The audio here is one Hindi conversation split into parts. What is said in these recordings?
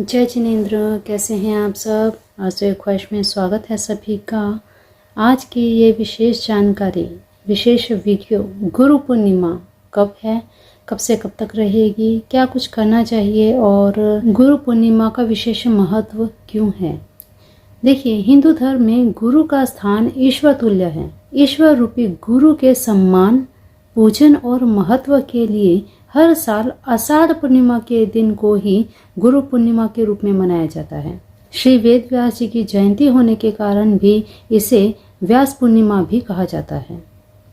जय जिनेंद्र, कैसे हैं आप सब। आज तो एक ख्वाहिश में स्वागत है सभी का। आज की ये विशेष जानकारी, विशेष वीडियो गुरु पूर्णिमा कब है, कब से कब तक रहेगी, क्या कुछ करना चाहिए और गुरु पूर्णिमा का विशेष महत्व क्यों है। देखिए, हिंदू धर्म में गुरु का स्थान ईश्वर तुल्य है। ईश्वर रूपी गुरु के सम्मान, पूजन और महत्व के लिए हर साल आषाढ़ पूर्णिमा के दिन को ही गुरु पूर्णिमा के रूप में मनाया जाता है। श्री वेद व्यास जी की जयंती होने के कारण भी इसे व्यास पूर्णिमा भी कहा जाता है।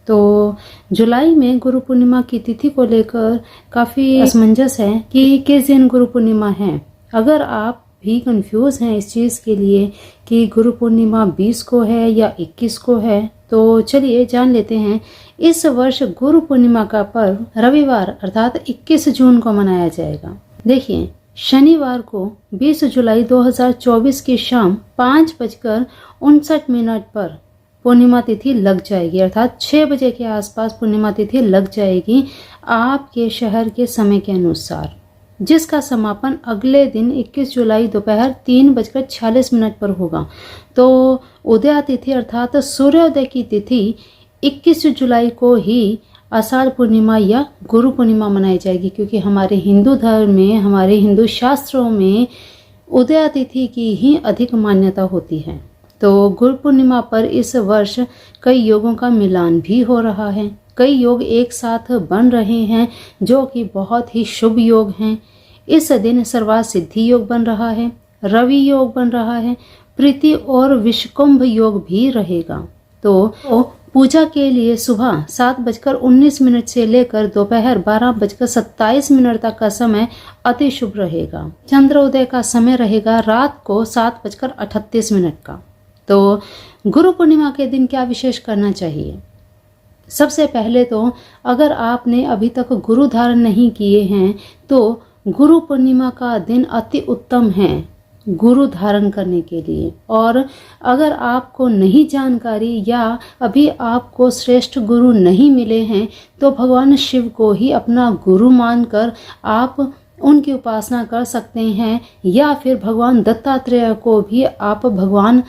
तो जुलाई में गुरु पूर्णिमा की तिथि को लेकर काफ़ी असमंजस है कि किस दिन गुरु पूर्णिमा है। अगर आप भी कंफ्यूज हैं इस चीज़ के लिए कि गुरु पूर्णिमा 20 को है या 21 को है, तो चलिए जान लेते हैं। इस वर्ष गुरु पूर्णिमा का पर्व रविवार अर्थात 21 जून को मनाया जाएगा। देखिए, शनिवार को 20 जुलाई 2024 की शाम 5:59 पर पूर्णिमा तिथि लग जाएगी, अर्थात 6 बजे के आसपास पूर्णिमा तिथि लग जाएगी आपके शहर के समय के अनुसार, जिसका समापन अगले दिन 21 जुलाई दोपहर 3:46 पर होगा। तो उदया तिथि अर्थात सूर्योदय की तिथि 21 जुलाई को ही आषाढ़ पूर्णिमा या गुरु पूर्णिमा मनाई जाएगी, क्योंकि हमारे हिंदू धर्म में, हमारे हिंदू शास्त्रों में उदया तिथि की ही अधिक मान्यता होती है। तो गुरु पूर्णिमा पर इस वर्ष कई योगों का मिलान भी हो रहा है। कई योग एक साथ बन रहे हैं जो कि बहुत ही शुभ योग हैं। इस दिन सर्वार्थ सिद्धि योग बन रहा है, रवि योग बन रहा है, प्रीति और विषकुंभ योग भी रहेगा। तो पूजा के लिए सुबह 7:19 से लेकर दोपहर 12:27 तक का समय अति शुभ रहेगा। चंद्रोदय का समय रहेगा रात को 7:38 का। तो गुरु पूर्णिमा के दिन क्या विशेष करना चाहिए? सबसे पहले तो अगर आपने अभी तक गुरु धारण नहीं किए हैं तो गुरु पूर्णिमा का दिन अति उत्तम है गुरु धारण करने के लिए। और अगर आपको नहीं जानकारी या अभी आपको श्रेष्ठ गुरु नहीं मिले हैं तो भगवान शिव को ही अपना गुरु मानकर आप उनकी उपासना कर सकते हैं, या फिर भगवान दत्तात्रेय को भी आप भगवान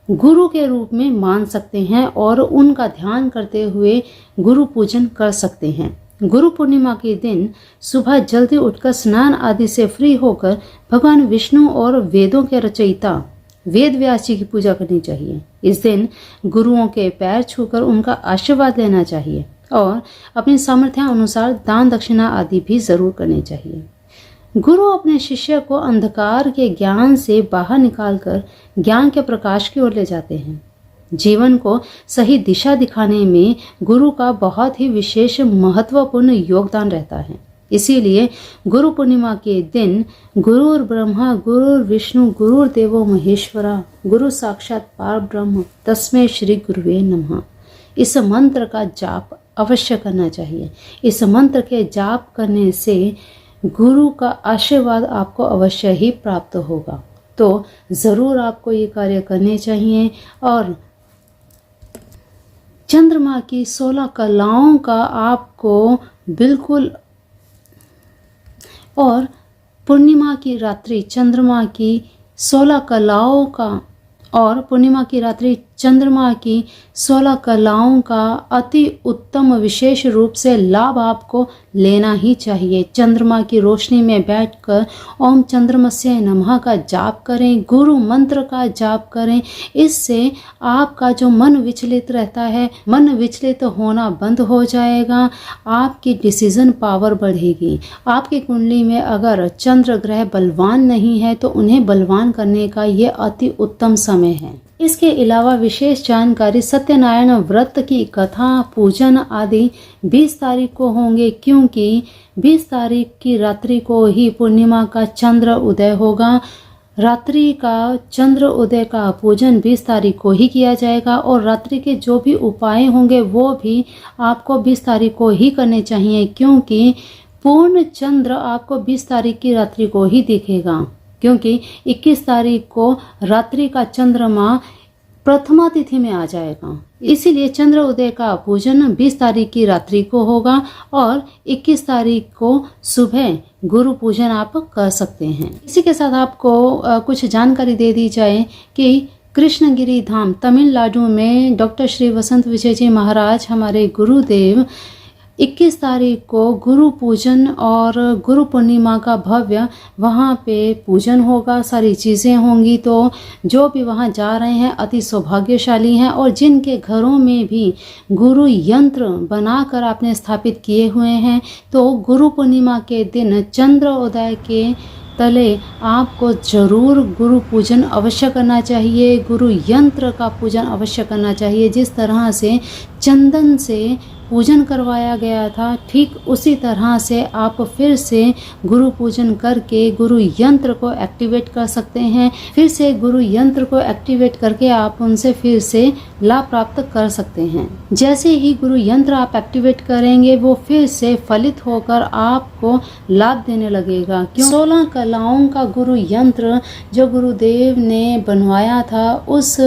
गुरु के रूप में मान सकते हैं और उनका ध्यान करते हुए गुरु पूजन कर सकते हैं। गुरु पूर्णिमा के दिन सुबह जल्दी उठकर स्नान आदि से फ्री होकर भगवान विष्णु और वेदों के रचयिता वेद व्यास जी की पूजा करनी चाहिए। इस दिन गुरुओं के पैर छूकर उनका आशीर्वाद लेना चाहिए और अपनी सामर्थ्य अनुसार दान दक्षिणा आदि भी जरूर करनी चाहिए। गुरु अपने शिष्य को अंधकार के ज्ञान से बाहर निकालकर ज्ञान के प्रकाश की ओर ले जाते हैं। जीवन को सही दिशा दिखाने में गुरु का बहुत ही विशेष महत्वपूर्ण योगदान रहता है। इसीलिए गुरु पूर्णिमा के दिन गुरुर् ब्रह्मा गुरुर् विष्णु गुरुर्देवो महेश्वरा गुरु साक्षात पार ब्रह्म तस्मै श्री गुरुवे नमः, इस मंत्र का जाप अवश्य करना चाहिए। इस मंत्र के जाप करने से गुरु का आशीर्वाद आपको अवश्य ही प्राप्त होगा। तो ज़रूर आपको ये कार्य करने चाहिए। और चंद्रमा की 16 कलाओं का आपको बिल्कुल, और पूर्णिमा की रात्रि चंद्रमा की 16 कलाओं का, और पूर्णिमा की रात्रि चंद्रमा की 16 कलाओं का अति उत्तम विशेष रूप से लाभ आपको लेना ही चाहिए। चंद्रमा की रोशनी में बैठकर ओम चंद्रमस्य नमः का जाप करें, गुरु मंत्र का जाप करें। इससे आपका जो मन विचलित रहता है, मन विचलित होना बंद हो जाएगा। आपकी डिसीजन पावर बढ़ेगी। आपकी कुंडली में अगर चंद्र ग्रह बलवान नहीं है तो उन्हें बलवान करने का ये अति उत्तम समय है। इसके अलावा विशेष जानकारी सत्यनारायण व्रत की कथा, पूजन आदि 20 तारीख को होंगे, क्योंकि 20 तारीख की रात्रि को ही पूर्णिमा का चंद्र उदय होगा। रात्रि का चंद्र उदय का पूजन 20 तारीख को ही किया जाएगा और रात्रि के जो भी उपाय होंगे वो भी आपको 20 तारीख को ही करने चाहिए, क्योंकि पूर्ण चंद्र आपको 20 तारीख की रात्रि को ही दिखेगा। क्योंकि 21 तारीख को रात्रि का चंद्रमा प्रथमा तिथि में आ जाएगा। इसीलिए चंद्र उदय का पूजन 20 तारीख की रात्रि को होगा और 21 तारीख को सुबह गुरु पूजन आप कर सकते हैं। इसी के साथ आपको कुछ जानकारी दे दी जाए कि कृष्णगिरी धाम तमिलनाडु में डॉक्टर श्री वसंत विजय जी महाराज हमारे गुरुदेव 21 तारीख को गुरु पूजन और गुरु पूर्णिमा का भव्य वहाँ पे पूजन होगा, सारी चीज़ें होंगी। तो जो भी वहाँ जा रहे हैं अति सौभाग्यशाली हैं, और जिनके घरों में भी गुरु यंत्र बनाकर आपने स्थापित किए हुए हैं, तो गुरु पूर्णिमा के दिन चंद्र उदय के तले आपको जरूर गुरु पूजन अवश्य करना चाहिए, गुरु यंत्र का पूजन अवश्य करना चाहिए। जिस तरह से चंदन से पूजन करवाया गया था, ठीक उसी तरह से आप फिर से गुरु पूजन करके गुरु यंत्र को एक्टिवेट कर सकते हैं। फिर से गुरु यंत्र को एक्टिवेट करके आप उनसे फिर से लाभ प्राप्त कर सकते हैं। जैसे ही गुरु यंत्र आप एक्टिवेट करेंगे वो फिर से फलित होकर आपको लाभ देने लगेगा। क्यों? 16 कलाओं का गुरु यंत्र जो गुरुदेव ने बनवाया था, उस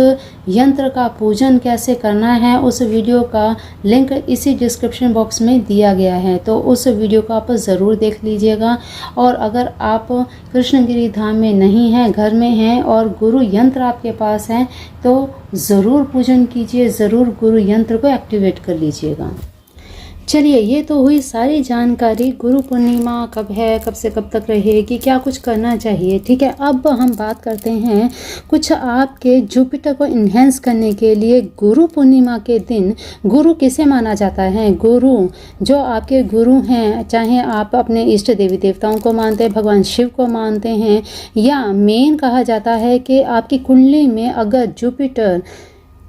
यंत्र का पूजन कैसे करना है उस वीडियो का लिंक इसी डिस्क्रिप्शन बॉक्स में दिया गया है, तो उस वीडियो को आप ज़रूर देख लीजिएगा। और अगर आप कृष्णगिरी धाम में नहीं हैं, घर में हैं और गुरु यंत्र आपके पास है, तो ज़रूर पूजन कीजिए, ज़रूर गुरु यंत्र को एक्टिवेट कर लीजिएगा। चलिए, ये तो हुई सारी जानकारी। गुरु पूर्णिमा कब है, कब से कब तक रहेगी, क्या कुछ करना चाहिए, ठीक है। अब हम बात करते हैं कुछ आपके जुपिटर को इन्हेंस करने के लिए। गुरु पूर्णिमा के दिन गुरु किसे माना जाता है? गुरु जो आपके गुरु हैं, चाहे आप अपने इष्ट देवी देवताओं को मानते हैं, भगवान शिव को मानते हैं, या मेन कहा जाता है कि आपकी कुंडली में अगर जुपिटर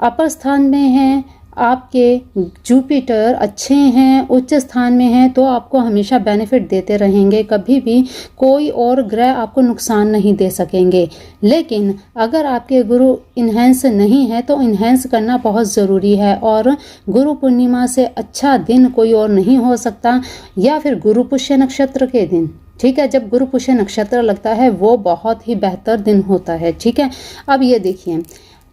अपर स्थान में है, आपके जुपिटर अच्छे हैं, उच्च स्थान में हैं, तो आपको हमेशा बेनिफिट देते रहेंगे, कभी भी कोई और ग्रह आपको नुकसान नहीं दे सकेंगे। लेकिन अगर आपके गुरु इन्हेंस नहीं है तो इन्हेंस करना बहुत ज़रूरी है, और गुरु पूर्णिमा से अच्छा दिन कोई और नहीं हो सकता, या फिर गुरु पुष्य नक्षत्र के दिन, ठीक है। जब गुरु पुष्य नक्षत्र लगता है वो बहुत ही बेहतर दिन होता है, ठीक है। अब ये देखिए,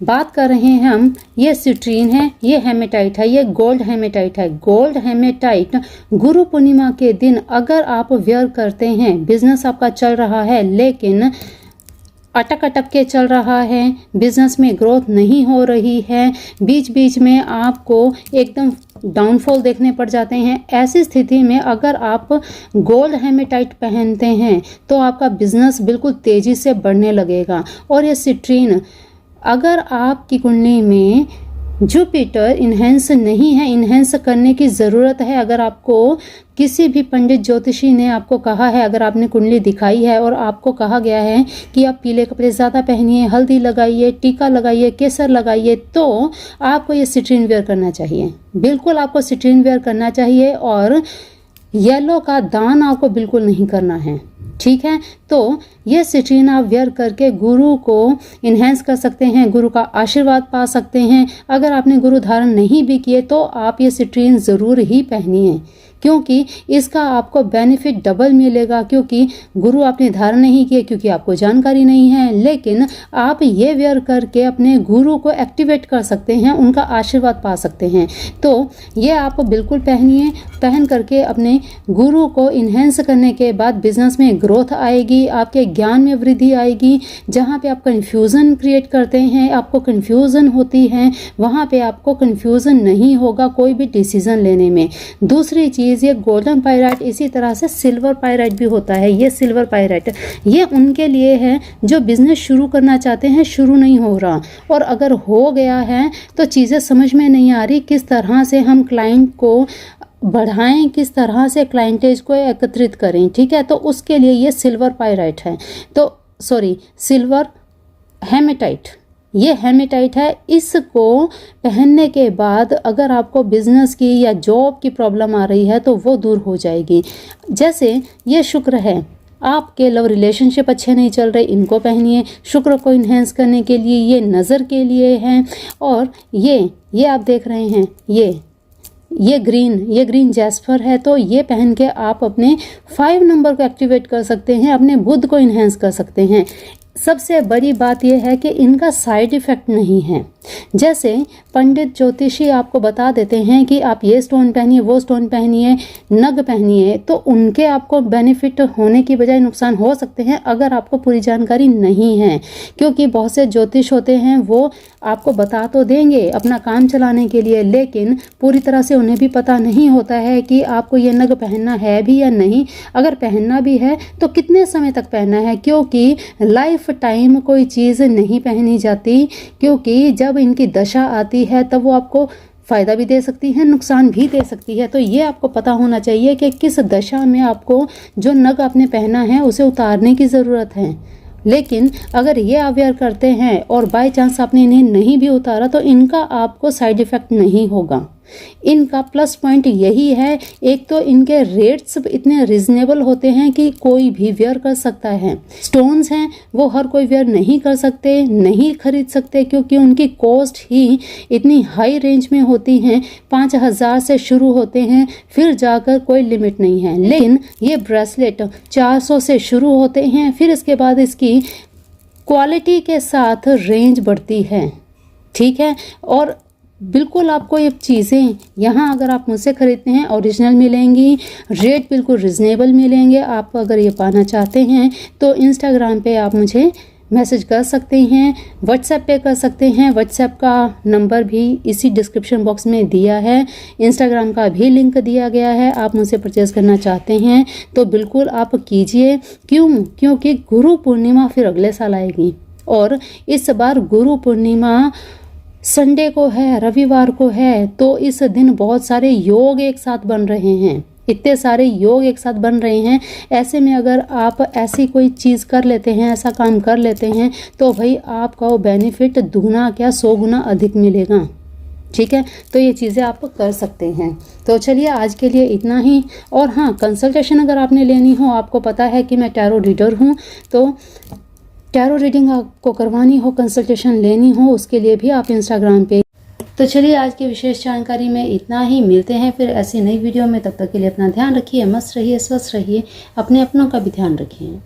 बात कर रहे हैं हम, ये सिट्रीन है, ये हेमेटाइट है, ये गोल्ड हेमेटाइट है। गोल्ड हेमेटाइट गुरु पूर्णिमा के दिन अगर आप वेयर करते हैं, बिजनेस आपका चल रहा है लेकिन अटक अटक के चल रहा है, बिजनेस में ग्रोथ नहीं हो रही है, बीच बीच में आपको एकदम डाउनफॉल देखने पड़ जाते हैं, ऐसी स्थिति में अगर आप गोल्ड हेमेटाइट पहनते हैं तो आपका बिजनेस बिल्कुल तेज़ी से बढ़ने लगेगा। और ये सिट्रीन अगर आपकी कुंडली में जुपिटर इन्हेंस नहीं है, इन्हेंस करने की ज़रूरत है। अगर आपको किसी भी पंडित ज्योतिषी ने आपको कहा है, अगर आपने कुंडली दिखाई है और आपको कहा गया है कि आप पीले कपड़े ज़्यादा पहनिए, हल्दी लगाइए, टीका लगाइए, केसर लगाइए, तो आपको ये सिट्रीन वेयर करना चाहिए। बिल्कुल आपको सिट्रीन वेयर करना चाहिए, और येलो का दान आपको बिल्कुल नहीं करना है, ठीक है। तो ये सिट्रीन आप वेयर करके गुरु को इन्हेंस कर सकते हैं, गुरु का आशीर्वाद पा सकते हैं। अगर आपने गुरु धारण नहीं भी किए तो आप ये सिट्रीन ज़रूर ही पहनिए, क्योंकि इसका आपको बेनिफिट डबल मिलेगा। क्योंकि गुरु आपने धारण नहीं किए क्योंकि आपको जानकारी नहीं है, लेकिन आप ये वेयर करके अपने गुरु को एक्टिवेट कर सकते हैं, उनका आशीर्वाद पा सकते हैं। तो ये आप बिल्कुल पहनिए, पहन करके अपने गुरु को इन्हेंस करने के बाद बिजनेस में ग्रोथ आएगी, आपके ज्ञान में वृद्धि आएगी। जहाँ पे आप कन्फ्यूज़न क्रिएट करते हैं, आपको कन्फ्यूज़न होती है, वहाँ पे आपको कन्फ्यूज़न नहीं होगा कोई भी डिसीज़न लेने में। दूसरी चीज़, ये गोल्डन पायराइट इसी तरह से सिल्वर पायराइट भी होता है। ये सिल्वर पायराइट ये उनके लिए है जो बिजनेस शुरू करना चाहते हैं, शुरू नहीं हो रहा, और अगर हो गया है तो चीज़ें समझ में नहीं आ रही, किस तरह से हम क्लाइंट को बढ़ाएं, किस तरह से क्लाइंटेज को एकत्रित करें, ठीक है। तो उसके लिए ये सिल्वर पायराइट है, तो सॉरी सिल्वर हेमेटाइट, ये हेमेटाइट है। इसको पहनने के बाद अगर आपको बिजनेस की या जॉब की प्रॉब्लम आ रही है तो वो दूर हो जाएगी। जैसे ये शुक्र है, आपके लव रिलेशनशिप अच्छे नहीं चल रहे, इनको पहनिए शुक्र को इन्हेंस करने के लिए। ये नज़र के लिए हैं। और ये आप देख रहे हैं, ये ग्रीन जैस्पर है, तो ये पहन के आप अपने 5 नंबर को एक्टिवेट कर सकते हैं, अपने बुध को इन्हेंस कर सकते हैं। सबसे बड़ी बात यह है कि इनका साइड इफ़ेक्ट नहीं है, जैसे पंडित ज्योतिषी आपको बता देते हैं कि आप ये स्टोन पहनिए, वो स्टोन पहनिए, नग पहनिए, तो उनके आपको बेनिफिट होने की बजाय नुकसान हो सकते हैं अगर आपको पूरी जानकारी नहीं है। क्योंकि बहुत से ज्योतिष होते हैं वो आपको बता तो देंगे अपना काम चलाने के लिए, लेकिन पूरी तरह से उन्हें भी पता नहीं होता है कि आपको ये नग पहनना है भी या नहीं। अगर पहनना भी है तो कितने समय तक पहनना है, क्योंकि लाइफ टाइम कोई चीज़ नहीं पहनी जाती। क्योंकि जब इनकी दशा आती है तब वो आपको फ़ायदा भी दे सकती है, नुकसान भी दे सकती है। तो ये आपको पता होना चाहिए कि किस दशा में आपको जो नग आपने पहना है उसे उतारने की ज़रूरत है। लेकिन अगर ये अवेयर करते हैं और बाय चांस आपने इन्हें नहीं भी उतारा तो इनका आपको साइड इफ़ेक्ट नहीं होगा। इनका प्लस पॉइंट यही है, एक तो इनके रेट्स इतने रिजनेबल होते हैं कि कोई भी वेयर कर सकता है। स्टोन्स हैं वो हर कोई वेयर नहीं कर सकते, नहीं खरीद सकते, क्योंकि उनकी कॉस्ट ही इतनी हाई रेंज में होती हैं। 5,000 से शुरू होते हैं, फिर जाकर कोई लिमिट नहीं है। लेकिन ये ब्रेसलेट 400 से शुरू होते हैं, फिर इसके बाद इसकी क्वालिटी के साथ रेंज बढ़ती है। ठीक है, और बिल्कुल आपको ये चीज़ें यहाँ अगर आप मुझसे खरीदते हैं ओरिजिनल मिलेंगी, रेट बिल्कुल रिजनेबल मिलेंगे। आप अगर ये पाना चाहते हैं तो इंस्टाग्राम पे आप मुझे मैसेज कर सकते हैं, व्हाट्सएप पे कर सकते हैं। व्हाट्सएप का नंबर भी इसी डिस्क्रिप्शन बॉक्स में दिया है, इंस्टाग्राम का भी लिंक दिया गया है। आप मुझसे परचेज़ करना चाहते हैं तो बिल्कुल आप कीजिए। क्योंकि गुरु पूर्णिमा फिर अगले साल आएगी, और इस बार गुरु पूर्णिमा संडे को है, रविवार को है। तो इस दिन बहुत सारे योग एक साथ बन रहे हैं, इतने सारे योग एक साथ बन रहे हैं। ऐसे में अगर आप ऐसी कोई चीज़ कर लेते हैं, ऐसा काम कर लेते हैं, तो भाई आपका वो बेनिफिट दुगना क्या 100 गुना अधिक मिलेगा। ठीक है, तो ये चीज़ें आप कर सकते हैं। तो चलिए आज के लिए इतना ही। और हाँ, कंसल्टेशन अगर आपने लेनी हो, आपको पता है कि मैं टैरो रीडर हूँ, तो टैरो रीडिंग आपको करवानी हो, कंसल्टेशन लेनी हो, उसके लिए भी आप इंस्टाग्राम पे। तो चलिए आज की विशेष जानकारी में इतना ही। मिलते हैं फिर ऐसी नई वीडियो में, तब तक के लिए अपना ध्यान रखिए, मस्त रहिए, स्वस्थ रहिए, अपने अपनों का भी ध्यान रखिए।